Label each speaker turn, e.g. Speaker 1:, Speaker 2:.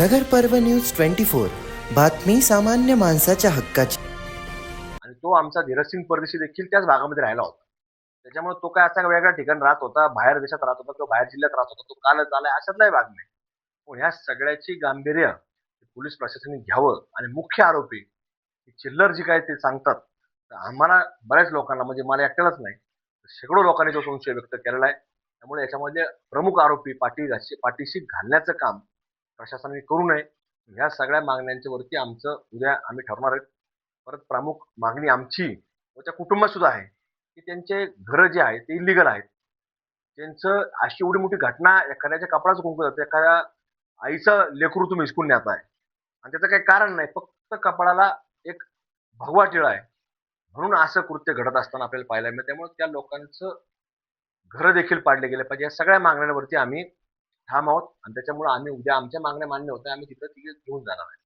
Speaker 1: नगर पर्व न्यूज 24 बातमी सामान्य माणसाच्या हक्काची.
Speaker 2: आणि तो आमचा धीरजसिंग परदेशी देखील त्याच भागामध्ये राहिला होता. त्याच्यामुळे तो काय असा वेगळ्या ठिकाणी राहत होता, बाहेर देशात राहत होता किंवा बाहेर जिल्ह्यात राहत होता, तो कालच आलाय अशातलाही भाग नाही. पण ह्या सगळ्याची गांभीर्य पोलीस प्रशासनाने घ्यावं आणि मुख्य आरोपी चिल्लर जी काय ते सांगतात, तर आम्हाला बऱ्याच लोकांना म्हणजे मला एकट्यालाच नाही, शेकडो लोकांनी तो संशय व्यक्त केलेला आहे. त्यामुळे याच्यामध्ये प्रमुख आरोपी पाठीशी घालण्याचं काम प्रशासनाने करू नये. ह्या सगळ्या मागण्यांच्या वरती आमचं उद्या आम्ही ठरवणार आहेत. परत प्रमुख मागणी आमची व त्या कुटुंबात सुद्धा आहे की त्यांचे घरं जे आहेत ते इलिगल आहेत. त्यांचं अशी एवढी मोठी घटना एखाद्याच्या कपडाचं कुंकू जातं, एखाद्या आईचं लेकरू तुम्ही हिसकून नेताय आणि त्याचं काही कारण नाही, फक्त कपडाला एक भगवा टिळा आहे म्हणून असं कृत्य घडत असताना आपल्याला पाहायला मिळतं. त्यामुळे त्या लोकांचं घरं देखील पाडले गेले पाहिजे. या सगळ्या मागण्यांवरती आम्ही ठाम आहोत आणि त्याच्यामुळे आम्ही उद्या आमच्या मागण्या मान्य होत्या आम्ही तिथं घेऊन जाणार आहे.